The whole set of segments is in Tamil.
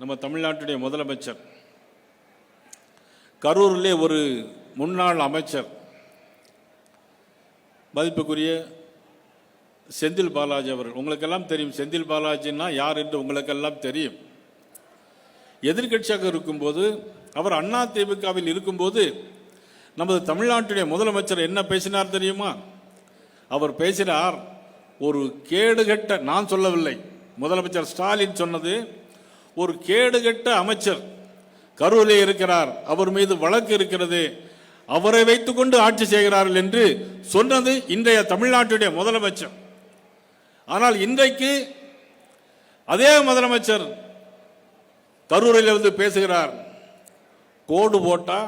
நம்ம தமிழ்நாட்டுடைய முதலமைச்சர் கரூரிலே ஒரு முன்னாள் அமைச்சர் மதிப்புக்குரிய செந்தில் பாலாஜி அவர்கள். உங்களுக்கெல்லாம் தெரியும் செந்தில் பாலாஜின்னா யார் என்று உங்களுக்கெல்லாம் தெரியும். எதிர்கட்சியாக இருக்கும்போது அவர் அதிமுகவில் இருக்கும்போது நமது தமிழ்நாட்டுடைய முதலமைச்சர் என்ன பேசினார் தெரியுமா? அவர் பேசினார், ஒரு கேடுகட்ட, நான் சொல்லவில்லை, முதலமைச்சர் ஸ்டாலின் சொன்னது, ஒரு கேடுகட்ட அமைச்சர் கரூரிலே இருக்கிறார், அவர் மீது வழக்கு இருக்கிறது, அவரை வைத்துக்கொண்டு ஆட்சி செய்கிறார்கள் என்று சொன்னது இன்றைய தமிழ்நாட்டுடைய முதலமைச்சர். ஆனால் இன்றைக்கு அதே முதலமைச்சர் கரூரில் வந்து பேசுகிறார், கோடு போட்டா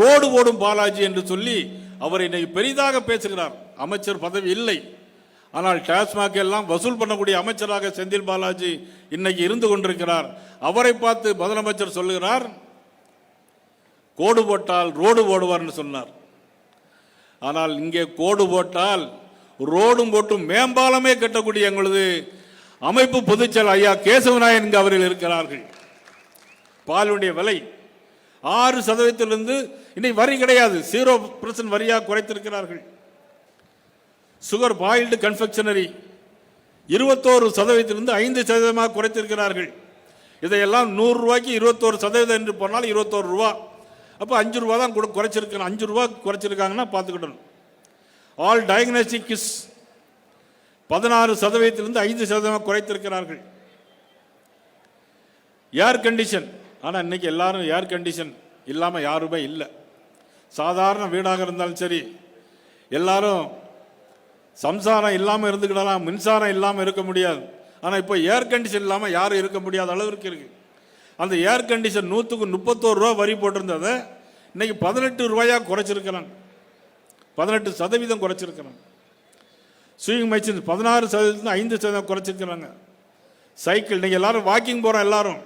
ரோடு போடும் பாலாஜி என்று சொல்லி அவர் இன்னைக்கு பெரிதாக பேசுகிறார். அமைச்சர் பதவி இல்லை, ஆனால் டாஸ்மாக் எல்லாம் வசூல் பண்ணக்கூடிய அமைச்சராக செந்தில் பாலாஜி இன்னைக்கு இருந்து கொண்டிருக்கிறார். அவரை பார்த்து முதலமைச்சர் சொல்லுகிறார், கோடு போட்டால் ரோடு போடுவார் சொன்னார். ஆனால் இங்கே கோடு போட்டால் ரோடும் போட்டும் மேம்பாலமே கட்டக்கூடிய எங்களது அமைப்பு பொதுச்செயலர் ஐயா கேசவநாயன் அவர்கள் இருக்கிறார்கள். பாலுடைய விலை 6% இன்னைக்கு வரி கிடையாது, 0% வரியாக குறைத்திருக்கிறார்கள். சுகர் பாயில்டு கன்ஃபெக்ஷனரி 21% 5% குறைத்திருக்கிறார்கள். இதையெல்லாம் 100 ரூபாய்க்கு 21% என்று போனால் 21 ரூபா, அப்போ 5 ரூபா தான் குறைச்சிருக்காங்க. 5 ரூபா குறைச்சிருக்காங்கன்னா பார்த்துக்கிட்டணும். ஆல் டயக்னோஸ்டிக் கிஸ் 16% 5% குறைத்திருக்கிறார்கள். ஏர் கண்டிஷன், ஆனால் இன்னைக்கு எல்லாரும் ஏர் கண்டிஷன் இல்லாமல் யாருமே இல்லை. சாதாரண வீடாக இருந்தாலும் சரி, எல்லாரும் சம்சாரம் இல்லாமல் இருந்துக்கிடலாம், மின்சாரம் இல்லாமல் இருக்க முடியாது. ஆனால் இப்போ ஏர் கண்டிஷன் இல்லாமல் யாரும் இருக்க முடியாத அளவிற்கு இருக்கு. அந்த ஏர் கண்டிஷன் 100க்கு 31 ரூபா வரி போட்டிருந்ததை இன்னைக்கு 18 ரூபாயாக குறைச்சிருக்கிறாங்க, 18% குறைச்சிருக்கிறாங்க. ஸ்விங் மெஷின் 16% 5% குறைச்சிருக்கிறாங்க. சைக்கிள், இன்னைக்கு எல்லாரும் வாக்கிங் போகிறோம், எல்லாரும்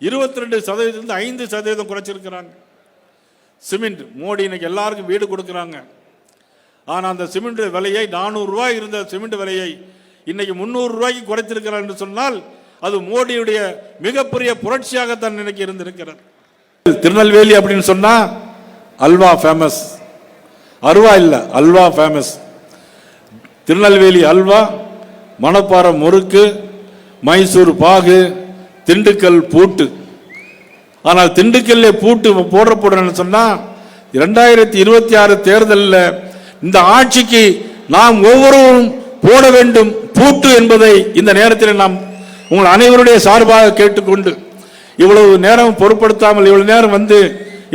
22% 5% குறைச்சிருக்கிறாங்க. சிமெண்ட், மோடி இன்னைக்கு எல்லாருக்கும் வீடு கொடுக்குறாங்க. ஆனால் அந்த சிமெண்ட் விலையை 400 ரூபாய் இருந்த சிமெண்ட் விலையை இன்னைக்கு 300 ரூபாய்க்கு குறைத்திருக்கிறார் என்று சொன்னால் அது மோடியுடைய மிகப்பெரிய புரட்சியாகத்தான் இன்னைக்கு இருந்திருக்கிறது. திருநெல்வேலி அப்படின்னு சொன்னா அல்வா ஃபேமஸ், அருவா இல்லை, அல்வா ஃபேமஸ். திருநெல்வேலி அல்வா, மணப்பாறை முறுக்கு, மைசூர் பாகு, திண்டுக்கல் பூட்டு. ஆனால் திண்டுக்கல்ல பூட்டு போடுறன்னு சொன்னா 2026 தேர்தலில் இந்த ஆட்சிக்கு நாம் ஒவ்வொருவரும் போட வேண்டும் பூட்டு என்பதை இந்த நேரத்தில் நாம் உங்கள் அனைவருடைய சார்பாக கேட்டுக்கொண்டு, இவ்வளவு நேரம் பொருட்படுத்தாமல் இவ்வளவு நேரம் வந்து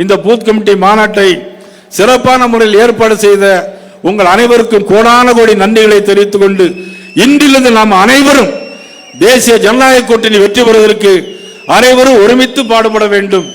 இந்த பூத் கமிட்டி மாநாட்டை சிறப்பான முறையில் ஏற்பாடு செய்த உங்கள் அனைவருக்கும் கோடான கோடி நன்றிகளை தெரிவித்துக் கொண்டு, இன்றிலிருந்து நாம் அனைவரும் தேசிய ஜனநாயக கூட்டணி வெற்றி பெறுவதற்கு அனைவரும் ஒருமித்து பாடுபட வேண்டும்.